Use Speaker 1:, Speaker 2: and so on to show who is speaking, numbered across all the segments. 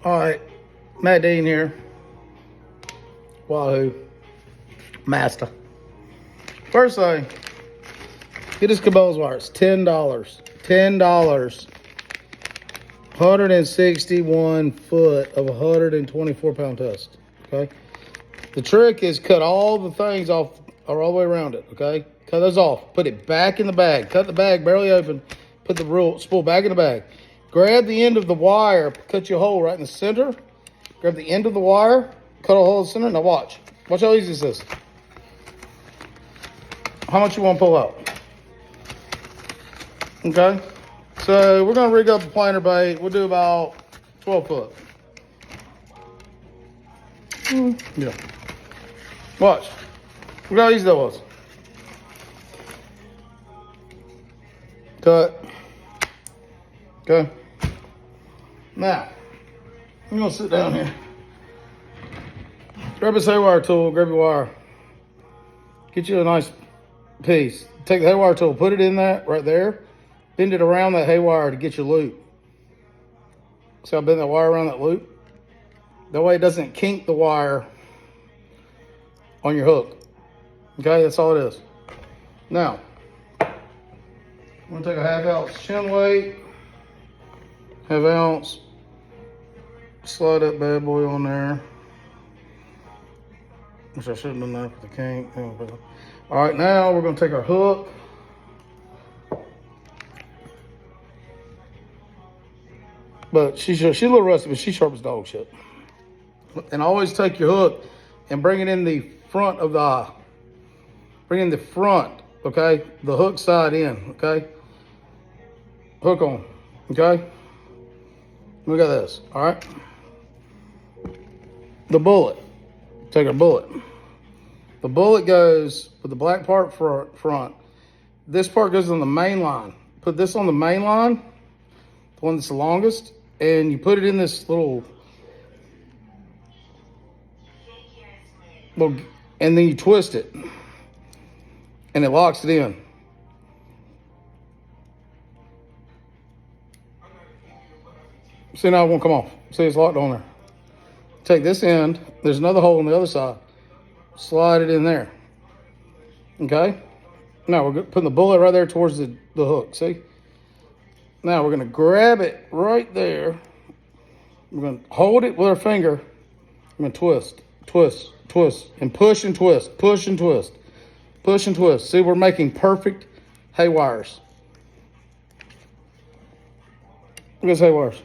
Speaker 1: All right, Matt Dean here. Wahoo Master. First thing, get this Cabela's wire. It's $10. $10. 161 foot of a 124-pound test. Okay. The trick is cut all the things off or all the way around it. Okay. Cut those off. Put it back in the bag. Cut the bag barely open. Put the spool back in the bag. Grab the end of the wire. Cut your hole right in the center. Grab the end of the wire. Cut a hole in the center. Now watch. Watch how easy this is. How much you want to pull out? Okay. So we're going to rig up a planer bait. We'll do about 12 foot. Yeah. Watch. Look how easy that was. Cut. Okay. Now, I'm going to sit down here. Grab a haywire tool. Grab your wire. Get you a nice piece. Take the haywire tool. Put it in that right there. Bend it around that haywire to get your loop. See how I bend that wire around that loop? That way it doesn't kink the wire on your hook. Okay, that's all it is. Now, I'm gonna take a 1/2 ounce chin weight, 1/2 ounce, slide that bad boy on there. Which I should have done that with the kink. All right, now we're gonna take our hook. But she's a little rusty, but she's sharp as dog shit. And always take your hook and bring it in the front of the eye. Bring in the front, okay? The hook side in, okay? Hook on, okay? Look at this, all right? The bullet, take our bullet. The bullet goes with the black part front. This part goes on the main line. Put this on the main line, the one that's the longest, and you put it in this little, and then you twist it, and it locks it in. See, now it won't come off. See, it's locked on there. Take this end, there's another hole on the other side. Slide it in there. Okay? Now we're putting the bullet right there towards the hook, see? Now we're gonna grab it right there. We're gonna hold it with our finger. I'm gonna twist, twist, twist, and push and twist, push and twist, push and twist. See, we're making perfect haywires. Look at these haywires.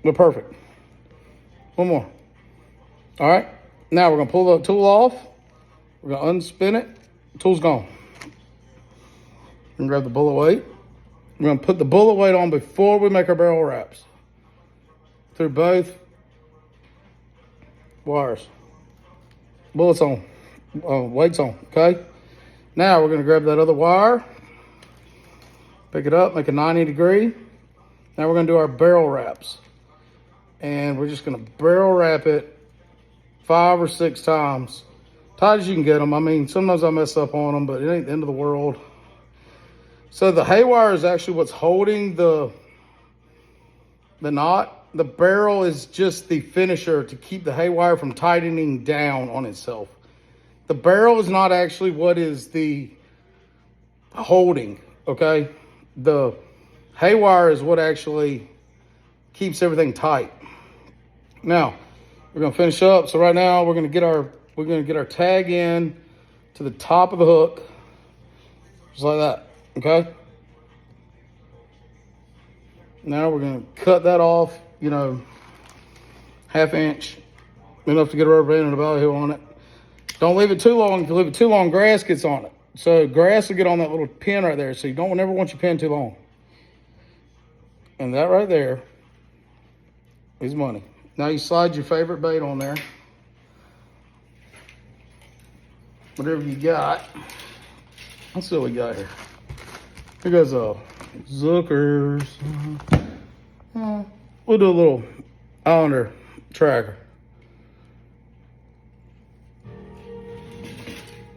Speaker 1: They're perfect. One more. All right. Now we're gonna pull the tool off. We're gonna unspin it. The tool's gone. We're gonna grab the bullet weight. We're gonna put the bullet weight on before we make our barrel wraps. Through both wires. Bullets on, weights on, okay? Now we're gonna grab that other wire, pick it up, make a 90 degree. Now we're gonna do our barrel wraps. And we're just gonna barrel wrap it 5 or 6 times. Tight as you can get them. I mean, sometimes I mess up on them, but it ain't the end of the world. So the haywire is actually what's holding the knot. The barrel is just the finisher to keep the haywire from tightening down on itself. The barrel is not actually what is the holding, okay? The haywire is what actually keeps everything tight. Now, we're gonna finish up. So right now we're gonna get our tag in to the top of the hook, just like that, okay? Now we're gonna cut that off, 1/2 inch, enough to get a rubber band and a belly heel on it. Don't leave it too long. If you leave it too long, grass gets on it. So grass will get on that little pin right there. So you don't never want your pin too long. And that right there is money. Now you slide your favorite bait on there. Whatever you got. Let's see what we got here. Here goes Zookers. We'll do a little Islander tracker.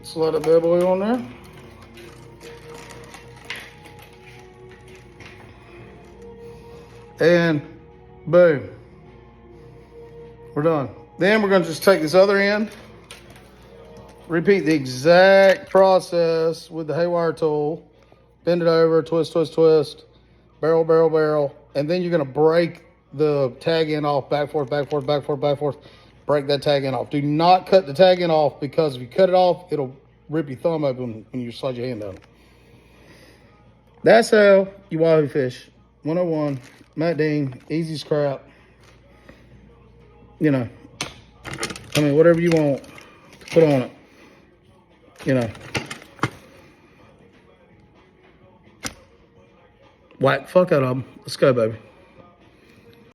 Speaker 1: Slide that bad boy on there. And boom. We're done. Then we're gonna just take this other end, repeat the exact process with the haywire tool, bend it over, twist, twist, twist, barrel, barrel, barrel, and then you're gonna break the tag end off, back, forth, back, forth, back, forth, back, forth. Break that tag end off. Do not cut the tag end off, because if you cut it off, it'll rip your thumb open when you slide your hand down. That's how you wahoo fish. 101, Matt Dean, easy scrap. You know, I mean, whatever you want to put on it. You know. Whack fuck out of them. Let's go, baby.